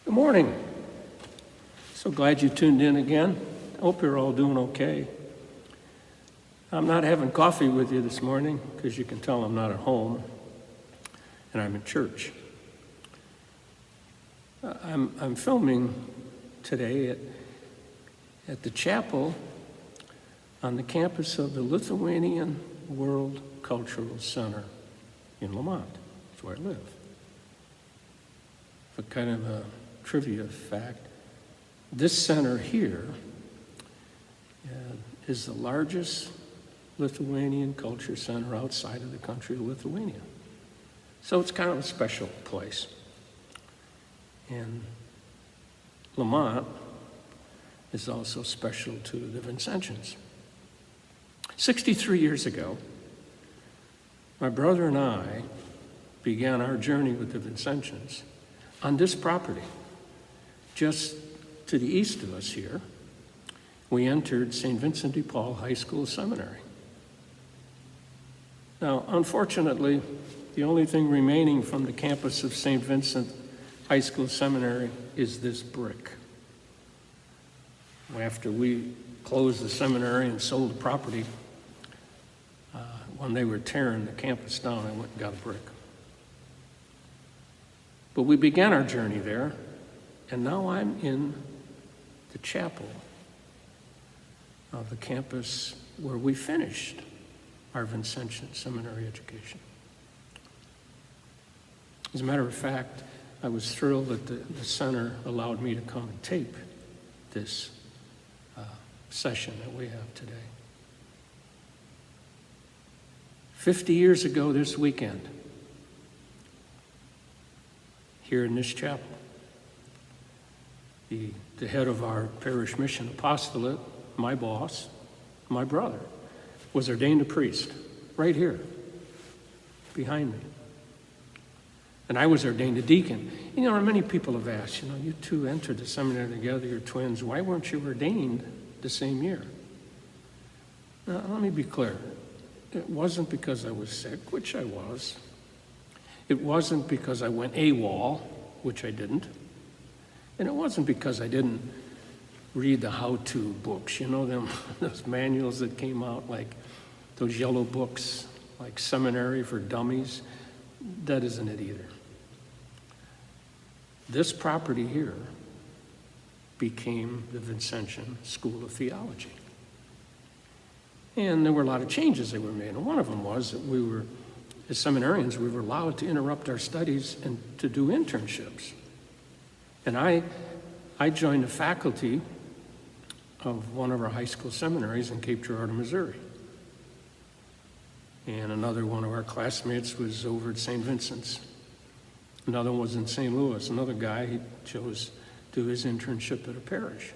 Good morning. So glad you tuned in again. I hope you're all doing okay. I'm not having coffee with you this morning because you can tell I'm not at home and I'm in church. I'm filming today at the chapel on the campus of the Lithuanian World Cultural Center in Lamont. That's where I live. For kind of a trivia fact, this center here is the largest Lithuanian culture center outside of the country of Lithuania. So it's kind of a special place. And Lamont is also special to the Vincentians. 63 years ago, my brother and I began our journey with the Vincentians on this property. Just to the east of us here, we entered St. Vincent de Paul High School Seminary. Now, unfortunately, the only thing remaining from the campus of St. Vincent High School Seminary is this brick. After we closed the seminary and sold the property, when they were tearing the campus down, I went and got a brick. But we began our journey there, and now I'm in the chapel of the campus where we finished our Vincentian seminary education. As a matter of fact, I was thrilled that the center allowed me to come and tape this session that we have today. 50 years ago this weekend, here in this chapel, the head of our parish mission apostolate, my boss, my brother, was ordained a priest right here behind me. And I was ordained a deacon. You know, many people have asked, you two entered the seminary together, you're twins, why weren't you ordained the same year? Now, let me be clear. It wasn't because I was sick, which I was. It wasn't because I went AWOL, which I didn't. And it wasn't because I didn't read the how-to books, those manuals that came out, like those yellow books, like Seminary for Dummies. That isn't it either. This property here became the Vincentian School of Theology. And there were a lot of changes that were made. And one of them was that as seminarians, we were allowed to interrupt our studies and to do internships. And I joined the faculty of one of our high school seminaries in Cape Girardeau, Missouri. And another one of our classmates was over at St. Vincent's. Another one was in St. Louis. Another guy, he chose to do his internship at a parish.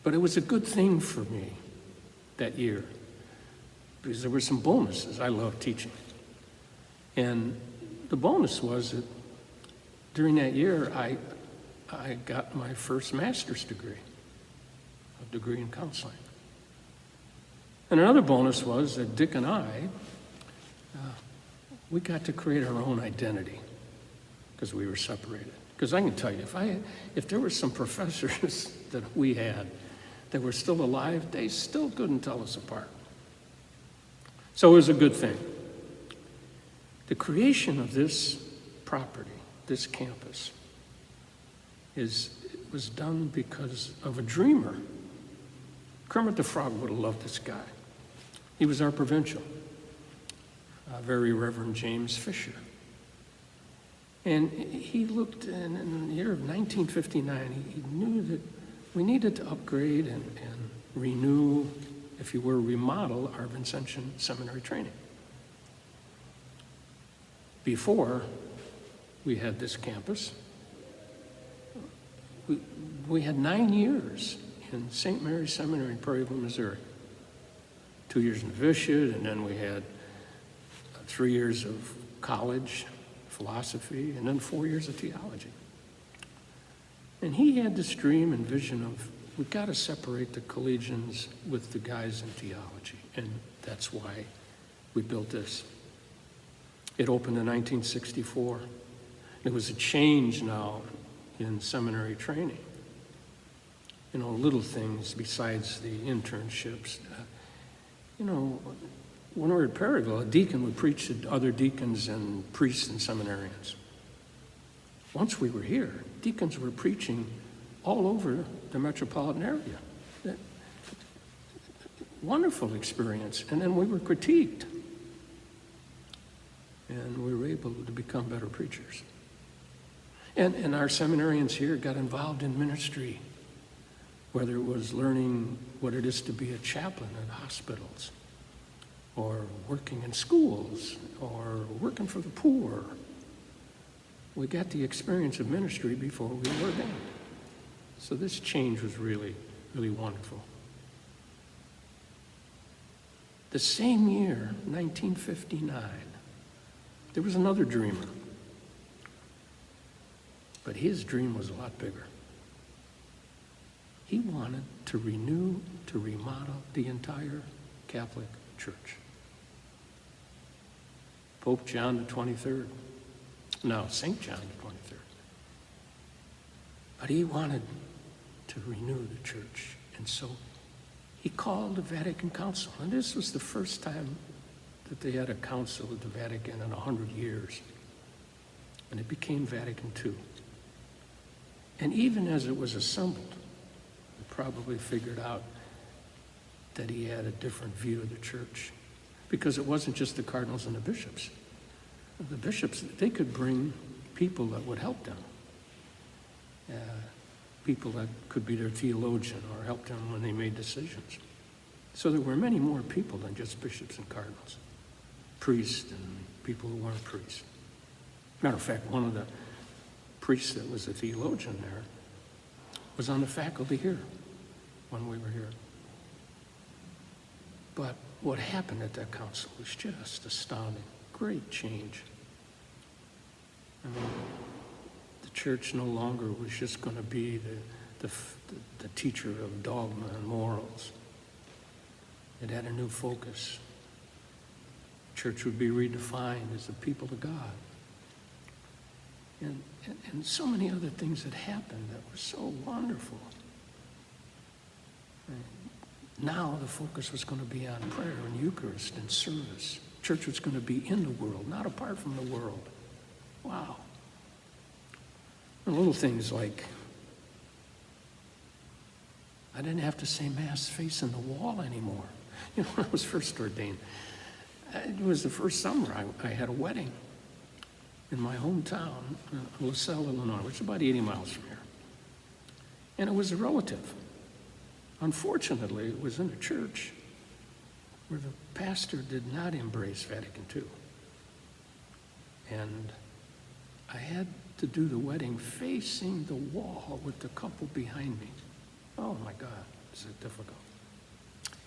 But it was a good thing for me that year because there were some bonuses. I love teaching. And the bonus was that during that year, I got my first master's degree, a degree in counseling. And another bonus was that Dick and I, we got to create our own identity because we were separated. Because I can tell you, if there were some professors that we had that were still alive, they still couldn't tell us apart. So it was a good thing. The creation of this property, this campus, was done because of a dreamer. Kermit the Frog would have loved this guy. He was our provincial, very Reverend James Fisher. And he looked in the year of 1959, he knew that we needed to upgrade and renew, if you will, remodel our Vincentian seminary training. Before we had this campus, we had 9 years in St. Mary's Seminary in Prairieville, Missouri. 2 years in Vishit, and then we had 3 years of college, philosophy, and then 4 years of theology. And he had this dream and vision of, we've got to separate the collegians with the guys in theology. And that's why we built this. It opened in 1964. There was a change now in seminary training. You know, little things besides the internships. You know, when we were at Perryville, a deacon would preach to other deacons and priests and seminarians. Once we were here, deacons were preaching all over the metropolitan area. Wonderful experience. And then we were critiqued. And we were able to become better preachers. And our seminarians here got involved in ministry, whether it was learning what it is to be a chaplain at hospitals, or working in schools, or working for the poor. We got the experience of ministry before we were ordained. So this change was really, really wonderful. The same year, 1959, there was another dreamer. But his dream was a lot bigger. He wanted to renew, to remodel the entire Catholic Church. Pope John the 23rd. No, St. John the 23rd. But he wanted to renew the church. And so he called the Vatican Council. And this was the first time that they had a council at the Vatican in 100 years. And it became Vatican II. And even as it was assembled, they probably figured out that he had a different view of the church. Because it wasn't just the cardinals and the bishops. The bishops, they could bring people that would help them. People that could be their theologian or help them when they made decisions. So there were many more people than just bishops and cardinals. Priests and people who weren't priests. Matter of fact, one of the priests that was a theologian there was on the faculty here when we were here. But what happened at that council was just astounding. Great change. I mean, the church no longer was just going to be the teacher of dogma and morals. It had a new focus. The church would be redefined as the people of God. And so many other things that happened that were so wonderful. Now the focus was going to be on prayer and Eucharist and service. Church was going to be in the world, not apart from the world. Wow. And little things like, I didn't have to say Mass facing the wall anymore. You know, when I was first ordained, it was the first summer I had a wedding in my hometown, LaSalle, Illinois, which is about 80 miles from here. And it was a relative. Unfortunately, it was in a church where the pastor did not embrace Vatican II. And I had to do the wedding facing the wall with the couple behind me. Oh my God, is it difficult?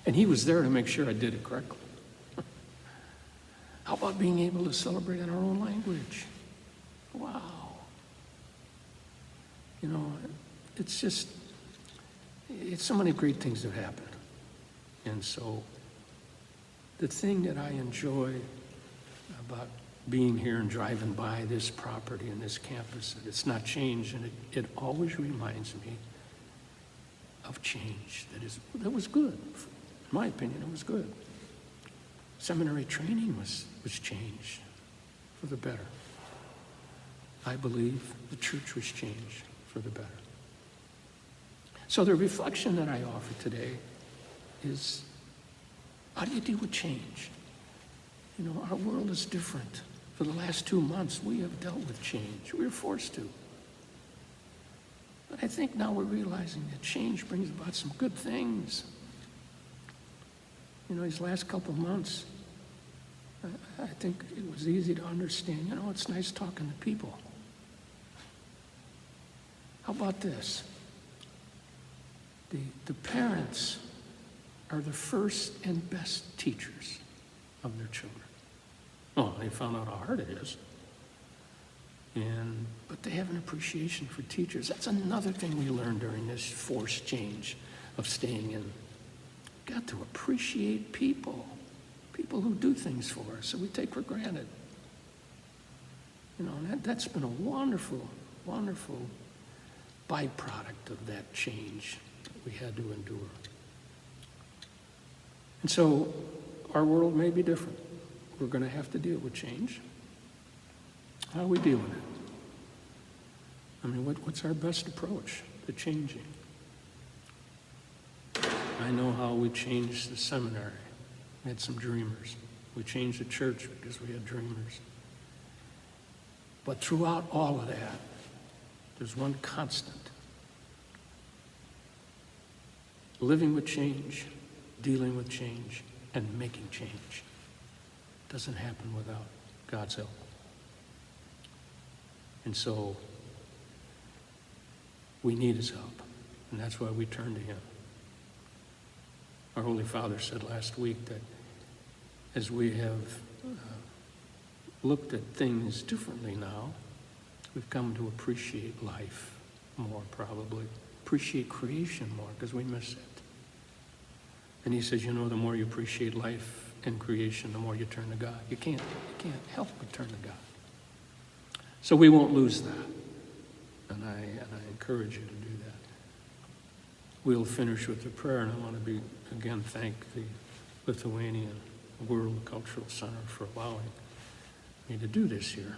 And he was there to make sure I did it correctly. How about being able to celebrate in our own language? Wow. You know, it's so many great things that happened. And so the thing that I enjoy about being here and driving by this property and this campus, it's not changed, and it always reminds me of change that was good. In my opinion, it was good. Seminary training was changed for the better. I believe the church was changed for the better. So the reflection that I offer today is, how do you deal with change? You know, our world is different. For the last 2 months, we have dealt with change. We were forced to. But I think now we're realizing that change brings about some good things. You know, these last couple of months, I think it was easy to understand, you know, it's nice talking to people. How about this? The parents are the first and best teachers of their children. Oh, they found out how hard it is. But they have an appreciation for teachers. That's another thing we learned during this forced change of staying in. Got to appreciate people who do things for us that we take for granted. You know, and that's been a wonderful, wonderful byproduct of that change that we had to endure. And so our world may be different. We're going to have to deal with change. How do we deal with it? I mean, what's our best approach to changing? I know how we changed the seminary. We had some dreamers. We changed the church because we had dreamers. But throughout all of that, there's one constant. Living with change, dealing with change, and making change. Doesn't happen without God's help. And so we need his help, and that's why we turn to him. Our Holy Father said last week that as we have looked at things differently now, we've come to appreciate life more, probably. Appreciate creation more, because we miss it. And he says, you know, the more you appreciate life and creation, the more you turn to God. You can't help but turn to God. So we won't lose that. And I encourage you to do that. We'll finish with a prayer, and I want to again thank the Lithuanian World Cultural Center for allowing me to do this here,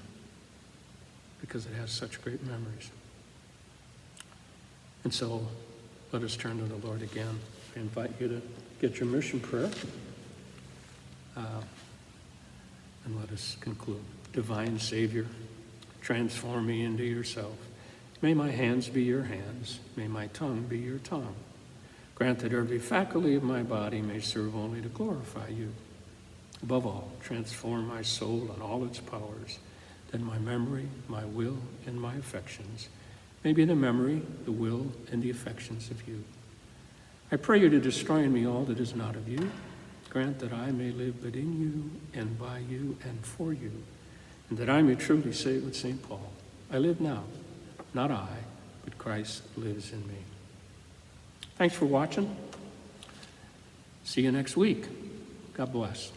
because it has such great memories. And so let us turn to the Lord again. I invite you to get your mission prayer, and let us conclude. Divine Savior, transform me into yourself. May my hands be your hands. May my tongue be your tongue. Grant that every faculty of my body may serve only to glorify you. Above all, transform my soul and all its powers, that my memory, my will, and my affections may be the memory, the will, and the affections of you. I pray you to destroy in me all that is not of you. Grant that I may live but in you, and by you, and for you, and that I may truly say with St. Paul, I live now, not I, but Christ lives in me. Thanks for watching. See you next week. God bless.